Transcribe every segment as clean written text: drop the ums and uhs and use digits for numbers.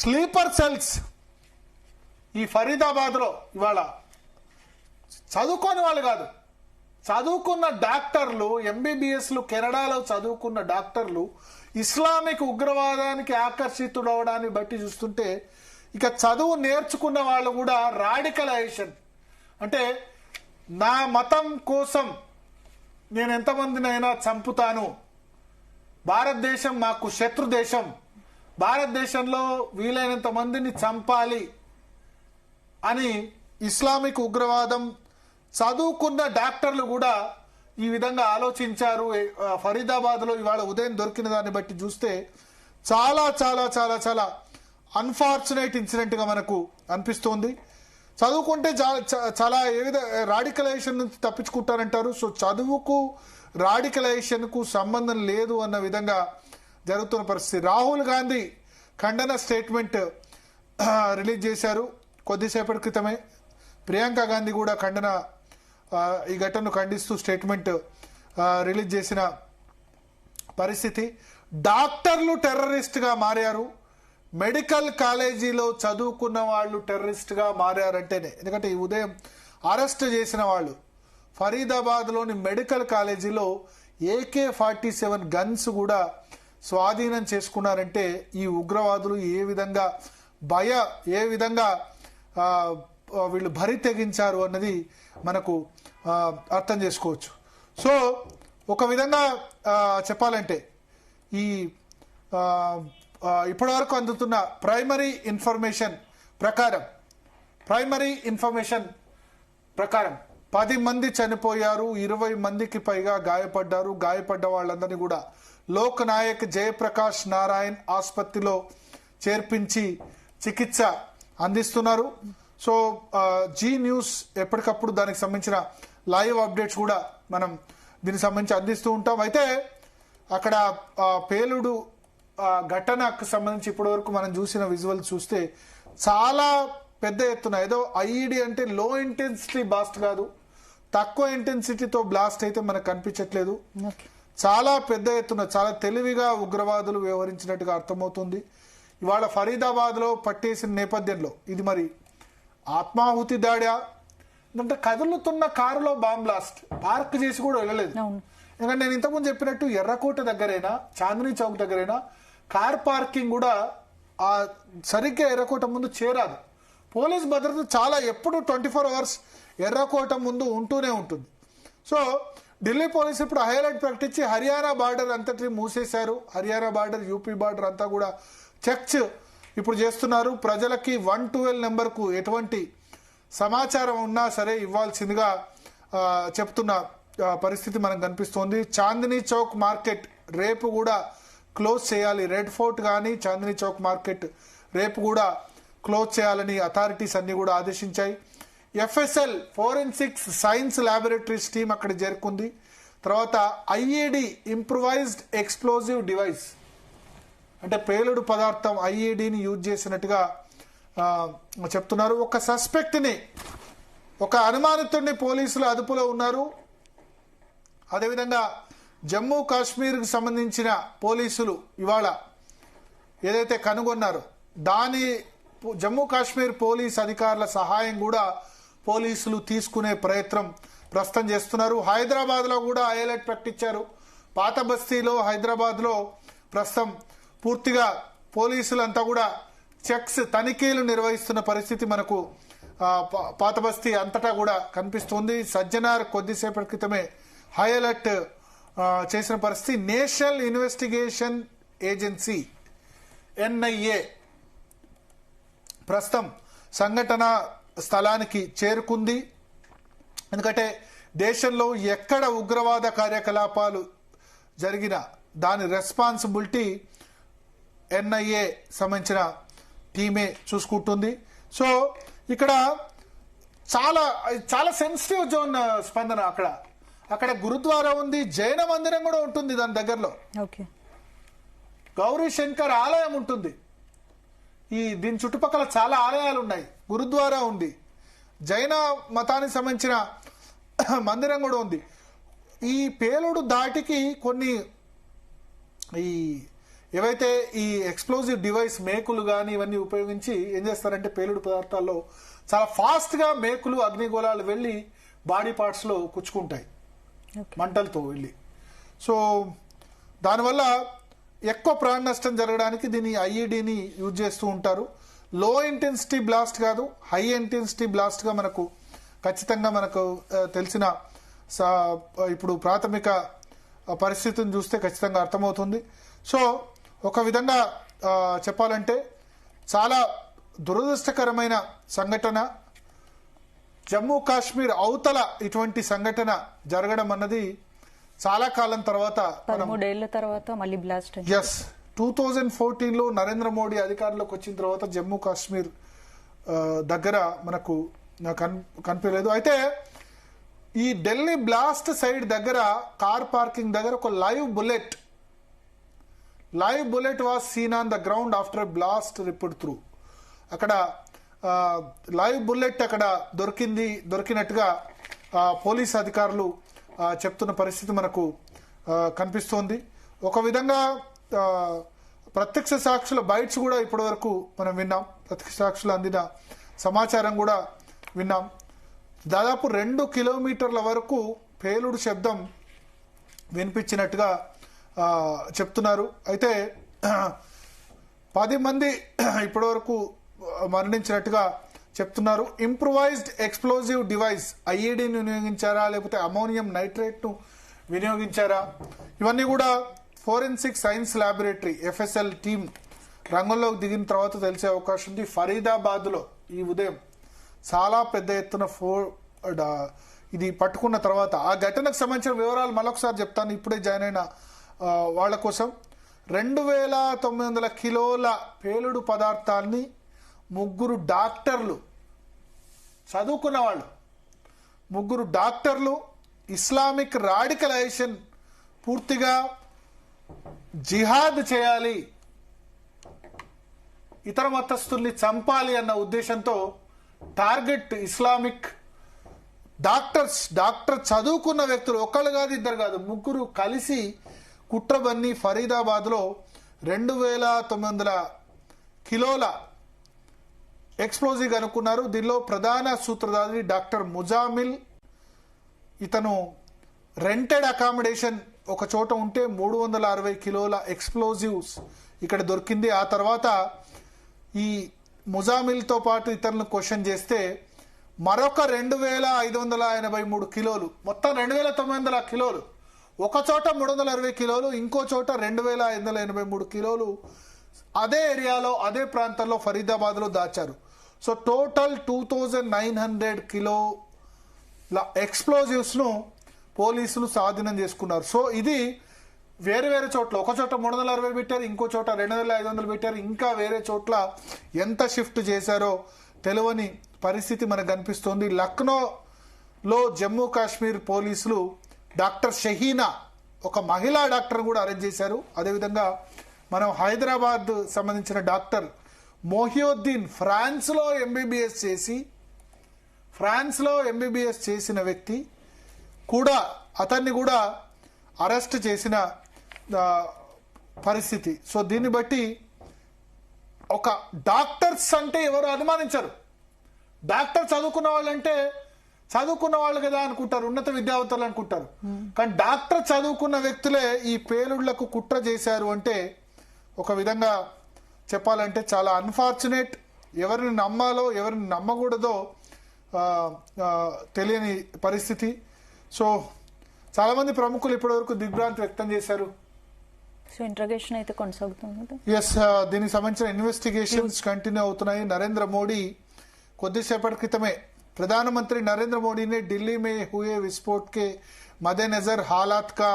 Sleeper cells ఈ ఫరీదాబాద్లో ఇవాళ చదువుకోని వాళ్ళు కాదు, చదువుకున్న డాక్టర్లు, ఎంబీబీఎస్లు, కెనడాలో చదువుకున్న డాక్టర్లు ఇస్లామిక్ ఉగ్రవాదానికి ఆకర్షితుడవడాన్ని బట్టి చూస్తుంటే ఇక చదువు నేర్చుకున్న వాళ్ళు కూడా రాడికలైజేషన్ అంటే నా మతం కోసం నేను ఎంతమందినైనా చంపుతాను, భారతదేశం మాకు శత్రు దేశం, భారతదేశంలో వీలైనంత మందిని చంపాలి అని ఇస్లామిక్ ఉగ్రవాదం చదువుకున్న డాక్టర్లు కూడా ఈ విధంగా ఆలోచించారు. ఫరీదాబాద్లో ఇవాళ ఉదయం దొరికిన దాన్ని బట్టి చూస్తే చాలా చాలా చాలా చాలా అన్ఫార్చునేట్ ఇన్సిడెంట్గా మనకు అనిపిస్తోంది. చదువుకుంటే చాలా ఏ విధంగా రాడికలైజేషన్ నుంచి తప్పించుకుంటారంటారు. సో చదువుకు రాడికలైజేషన్కు సంబంధం లేదు అన్న విధంగా జరుగుతున్న పరిస్థితి. రాహుల్ గాంధీ ఖండన స్టేట్మెంట్ రిలీజ్ చేశారు కొద్దిసేపటి క్రితమే. ప్రియాంక గాంధీ కూడా ఈ ఘటనను ఖండిస్తూ స్టేట్మెంట్ రిలీజ్ చేసిన పరిస్థితి. డాక్టర్లు టెర్రరిస్ట్గా మారారు, మెడికల్ కాలేజీలో చదువుకున్న వాళ్ళు టెర్రరిస్ట్గా మారారంటేనే, ఎందుకంటే ఈ ఉదయం అరెస్ట్ చేసిన వాళ్ళు ఫరీదాబాద్లోని మెడికల్ కాలేజీలో AK-47 గన్స్ కూడా స్వాధీనం చేసుకున్నారంటే ఈ ఉగ్రవాదులు ఏ విధంగా వీళ్ళు భరి తెగించారు అన్నది మనకు అర్థం చేసుకోవచ్చు. సో ఒక విధంగా చెప్పాలంటే ఈ ఇప్పటివరకు అందుతున్న ప్రైమరీ ఇన్ఫర్మేషన్ ప్రకారం 10 మంది చనిపోయారు, 20 మందికి పైగా గాయపడ్డారు. గాయపడ్డ వాళ్ళందరినీ కూడా లోక్ నాయక్ జయప్రకాష్ నారాయణ్ ఆసుపత్రిలో చేర్పించి చికిత్స అందిస్తున్నారు. సో జీ న్యూస్ ఎప్పటికప్పుడు దానికి సంబంధించిన లైవ్ అప్డేట్స్ కూడా మనం దీనికి సంబంధించి అందిస్తూ ఉంటాం. అయితే అక్కడ పేలుడు ఘటనకు సంబంధించి ఇప్పటి వరకు మనం చూసిన విజువల్ చూస్తే చాలా పెద్ద ఎత్తున, ఏదో ఐఈడి అంటే లో ఇంటెన్సిటీ బ్లాస్ట్ కాదు, తక్కువ ఇంటెన్సిటీతో బ్లాస్ట్ అయితే మనకు కనిపించట్లేదు. చాలా పెద్ద ఎత్తున చాలా తెలివిగా ఉగ్రవాదులు వ్యవహరించినట్టుగా అర్థమవుతుంది. ఇవాళ ఫరీదాబాద్లో పట్టేసిన నేపథ్యంలో ఇది మరి ఆత్మాహుతి దాడా అంటే కదులుతున్న కారులో బాంబ్ బ్లాస్ట్, పార్క్ చేసి కూడా వెళ్ళలేదు. ఎందుకంటే నేను ఇంతకుముందు చెప్పినట్టు ఎర్రకోట దగ్గరైనా చాందినీ చౌక్ దగ్గరైనా కార్ పార్కింగ్ కూడా సరిగ్గా ఎర్రకోట ముందు చేరాదు. పోలీస్ భద్రత చాలా ఎప్పుడు 24 అవర్స్ ఎర్రకోట ముందు ఉంటూనే ఉంటుంది. సో ఢిల్లీ పోలీసు ఇప్పుడు హైలైట్ ప్రకటించి హర్యానా బార్డర్ అంతటి మూసేశారు. హర్యానా బార్డర్, యూపీ బార్డర్ అంతా కూడా చెక్స్ ఇప్పుడు చేస్తున్నారు. ప్రజలకి 112 నెంబర్కు ఎటువంటి సమాచారం ఉన్నా సరే ఇవ్వాల్సిందిగా చెప్తున్న పరిస్థితి మనకు కనిపిస్తోంది. చాందినీ చౌక్ మార్కెట్ రేపు కూడా క్లోజ్ చేయాలి. రెడ్ ఫోర్ట్ కానీ చాందినీ చౌక్ మార్కెట్ రేపు కూడా క్లోజ్ చేయాలని అథారిటీస్ అన్ని కూడా ఆదేశించాయి. FSL forensics science laboratories team అక్కడ చేరుకుంది. తర్వాత IED ఇంప్రూవైజ్డ్ ఎక్స్ప్లోజివ్ డివైస్ అంటే పేలుడు పదార్థం IEDని యూజ్ చేసినట్టుగా చెప్తున్నారు. ఒక సస్పెక్ట్ని, ఒక అనుమానితుడిని పోలీసులు అదుపులో ఉన్నారు. అదేవిధంగా జమ్మూ కాశ్మీర్కి సంబంధించిన పోలీసులు ఇవాళ ఏదైతే కనుగొన్నారో దాని జమ్మూ కాశ్మీర్ పోలీస్ అధికారుల సహాయం కూడా పోలీసులు తీసుకునే ప్రయత్నం ప్రస్తుతం చేస్తున్నారు. హైదరాబాద్లో కూడా హైలైట్ ప్రకటించారు. పాత బస్తీలో హైదరాబాద్లో ప్రస్తుతం పూర్తిగా పోలీసులంతా కూడా చెక్స్ తనిఖీలు నిర్వహిస్తున్న పరిస్థితి మనకు పాత బస్తీ అంతటా కూడా కనిపిస్తుంది. సజ్జనార్ కొద్దిసేపటి క్రితమే హై అలర్ట్ చేసిన పరిస్థితి. నేషనల్ ఇన్వెస్టిగేషన్ ఏజెన్సీ NIA ప్రస్తుతం సంఘటన స్థలానికి చేరుకుంది. ఎందుకంటే దేశంలో ఎక్కడ ఉగ్రవాద కార్యకలాపాలు జరిగినా దాని రెస్పాన్సిబిలిటీ NIA సంబంధించిన టీమే చూసుకుంటుంది. సో ఇక్కడ చాలా చాలా సెన్సిటివ్ జోన్ స్పందన. అక్కడ గురుద్వారా ఉంది, జైన మందిరం కూడా ఉంటుంది దాని దగ్గరలో. గౌరీ శంకర్ ఆలయం ఉంటుంది. దీని చుట్టుపక్కల చాలా ఆలయాలు ఉన్నాయి, గురుద్వారా ఉంది, జైన మతానికి సంబంధించిన మందిరం కూడా ఉంది. ఈ పేలుడు దాటికి కొన్ని ఈ ఏవైతే ఈ ఎక్స్ప్లోజివ్ డివైస్ మేకులు కానీ ఇవన్నీ ఉపయోగించి ఏం చేస్తారంటే పేలుడు పదార్థాల్లో చాలా ఫాస్ట్గా మేకులు అగ్నిగోళాలు వెళ్ళి బాడీ పార్ట్స్లో కుచ్చుకుంటాయి మంటలతో వెళ్ళి. సో దానివల్ల ఎక్కువ ప్రాణ నష్టం జరగడానికి దీన్ని ఐఈడిని యూజ్ చేస్తూ ఉంటారు. లో ఇంటెన్సిటీ బ్లాస్ట్ కాదు, హై ఇంటెన్సిటీ బ్లాస్ట్గా మనకు ఖచ్చితంగా మనకు తెలిసిన ఇప్పుడు ప్రాథమిక పరిస్థితిని చూస్తే ఖచ్చితంగా అర్థమవుతుంది. సో ఒక విధంగా చెప్పాలంటే చాలా దురదృష్టకరమైన సంఘటన. జమ్మూ కాశ్మీర్ అవతల ఇటువంటి సంఘటన జరగడం అన్నది చాలా కాలం తర్వాత, 13 ఏళ్ల తర్వాత మళ్ళీ బ్లాస్ట్. ఎస్, 2014లో నరేంద్ర మోడీ అధికారంలోకి వచ్చిన తర్వాత జమ్మూ కాశ్మీర్ దగ్గర మనకు కనిపించలేదు. అయితే ఈ ఢిల్లీ బ్లాస్ట్ సైడ్ దగ్గర కార్ పార్కింగ్ దగ్గర ఒక live bullet was seen on the ground after blast report through. అక్కడ లైవ్ బుల్లెట్ అక్కడ దొరికినట్టుగా పోలీస్ అధికారులు చెప్తున్న పరిస్థితి మనకు కనిపిస్తోంది. ఒక విధంగా ప్రత్యక్ష సాక్షుల బైట్స్ కూడా ఇప్పటి వరకు మనం విన్నాం, ప్రత్యక్ష సాక్షులు అందిన సమాచారం కూడా విన్నాం. దాదాపు 2 కిలోమీటర్ల వరకు పేలుడు శబ్దం వినిపించినట్టుగా చెప్తున్నారు. అయితే 10 మంది ఇప్పటి వరకు మరణించినట్టుగా చెప్తున్నారు. ఇంప్రూవైజ్డ్ ఎక్స్ప్లోజివ్ డివైస్ ఐఈడిని వినియోగించారా లేకపోతే అమోనియం నైట్రేట్ను వినియోగించారా, ఇవన్నీ కూడా forensic science laboratory FSL team రంగంలోకి దిగిన తర్వాత తెలిసే అవకాశం ఉంది. ఫరీదాబాద్లో ఈ ఉదయం చాలా పెద్ద ఎత్తున ఇది పట్టుకున్న తర్వాత ఆ ఘటనకు సంబంధించిన వివరాలు మరొకసారి చెప్తాను ఇప్పుడే జాయిన్ అయిన వాళ్ళ కోసం. 2900 కిలోల పేలుడు పదార్థాన్ని 3 డాక్టర్లు, చదువుకున్న వాళ్ళు 3 డాక్టర్లు ఇస్లామిక్ రాడికలైజేషన్ పూర్తిగా జిహాద్ చేయాలి, ఇతర మతస్థుల్ని చంపాలి అన్న ఉద్దేశంతో టార్గెట్ ఇస్లామిక్ డాక్టర్ చదువుకున్న వ్యక్తులు, ఒకళ్ళు కాదు ఇద్దరు కాదు 3 కలిసి కుట్రబన్ని ఫరీదాబాద్లో 2900 కిలోల ఎక్స్ప్లోజివ్ కనుక్కున్నారు. దీనిలో ప్రధాన సూత్రధారి డాక్టర్ ముజామిల్. ఇతను రెంటెడ్ అకామిడేషన్ ఒక చోట ఉంటే 360 కిలోల ఎక్స్ప్లోజివ్స్ ఇక్కడ దొరికింది. ఆ తర్వాత ఈ ముజామిల్తో పాటు ఇతరులను క్వశ్చన్ చేస్తే మరొక 2583 కిలోలు, మొత్తం 2900 కిలోలు, ఒక చోట 360 కిలోలు, ఇంకో చోట 2583 కిలోలు అదే ఏరియాలో అదే ప్రాంతంలో ఫరీదాబాద్లో దాచారు. సో టోటల్ 2900 కిలోల ఎక్స్ప్లోజివ్స్ను పోలీసులు స్వాధీనం చేసుకున్నారు. సో ఇది వేరే వేరే చోట్ల, ఒక చోట 360 పెట్టారు, ఇంకో చోట 2500 పెట్టారు, ఇంకా వేరే చోట్ల ఎంత షిఫ్ట్ చేశారో తెలియని పరిస్థితి మనకు కనిపిస్తోంది. లక్నోలో జమ్మూ కాశ్మీర్ పోలీసులు డాక్టర్ షహీనా, ఒక మహిళా డాక్టర్ కూడా అరెస్ట్ చేశారు. అదేవిధంగా మనం హైదరాబాద్ సంబంధించిన డాక్టర్ మొహియుద్దీన్ ఫ్రాన్స్లో ఎంబీబీఎస్ చేసిన వ్యక్తి కూడా, అతన్ని కూడా అరెస్ట్ చేసిన పరిస్థితి. సో దీన్ని బట్టి ఒక డాక్టర్స్ అంటే ఎవరు అనుమానించరు. డాక్టర్ చదువుకున్న వాళ్ళంటే చదువుకున్న వాళ్ళు కదా అనుకుంటారు, ఉన్నత విద్యావంతులు అనుకుంటారు. కానీ డాక్టర్ చదువుకున్న వ్యక్తులే ఈ పేలుళ్లకు కుట్ర చేశారు అంటే ఒక విధంగా చెప్పాలంటే చాలా అన్ఫార్చునేట్. ఎవరిని నమ్మాలో ఎవరిని నమ్మకూడదో తెలియని పరిస్థితి. సో చాలా మంది ప్రముఖులు ఇప్పటివరకు దిగ్భ్రాంతి వ్యక్తం చేశారు. సో ఇంట్రోగేషన్ అయితే కొనసాగుతుంది. ఎస్, దీనికి సంబంధించిన ఇన్వెస్టిగేషన్స్ కంటిన్యూ అవుతున్నాయి. నరేంద్ర మోడీ కొద్దిసేపటి క్రితమే प्रधानमंत्री नरेंद्र मोदी ने दिल्ली में हुए विस्फोट के मद्देनजर हालात का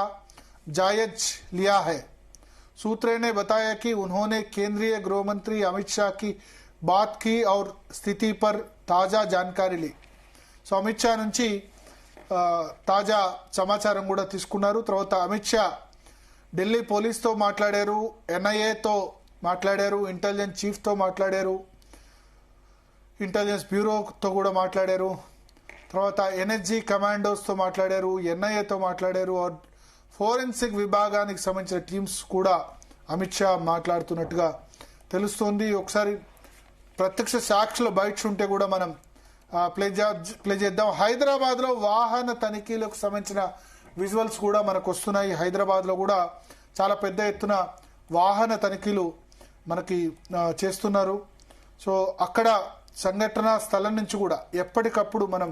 जायजा लिया है. सूत्रों ने बताया कि उन्होंने केंद्रीय गृह मंत्री अमित शाह की बात की और स्थिति पर ताजा जानकारी ली. సో అమిత్ షా నుంచి తాజా సమాచారం కూడా తీసుకున్నారు. తర్వాత అమిత్ షా ఢిల్లీ పోలీస్తో మాట్లాడారు, ఎన్ఐఏతో మాట్లాడారు, ఇంటెలిజెన్స్ చీఫ్తో మాట్లాడారు, ఇంటెలిజెన్స్ బ్యూరోతో కూడా మాట్లాడారు, తర్వాత ఎన్ఎస్జీ కమాండోస్తో మాట్లాడారు, ఎన్ఐఏతో మాట్లాడారు, ఫోరెన్సిక్ విభాగానికి సంబంధించిన టీమ్స్ కూడా అమిత్ షా మాట్లాడుతున్నట్టుగా తెలుస్తోంది. ఒకసారి ప్రత్యక్ష సాక్షుల బయట ఉంటే కూడా మనం ప్లే చేద్దాం. హైదరాబాద్లో వాహన తనిఖీలకు సంబంధించిన విజువల్స్ కూడా మనకు వస్తున్నాయి. హైదరాబాద్లో కూడా చాలా పెద్ద ఎత్తున వాహన తనిఖీలు మనకి చేస్తున్నారు. సో అక్కడ సంఘటన స్థలం నుంచి కూడా ఎప్పటికప్పుడు మనం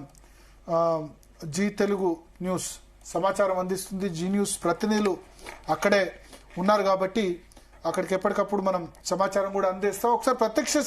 జీ తెలుగు న్యూస్ సమాచారం అందిస్తుంది. జీ న్యూస్ ప్రతినిధులు అక్కడే ఉన్నారు కాబట్టి అక్కడికి ఎప్పటికప్పుడు మనం సమాచారం కూడా అందిస్తాం. ఒకసారి ప్రత్యక్ష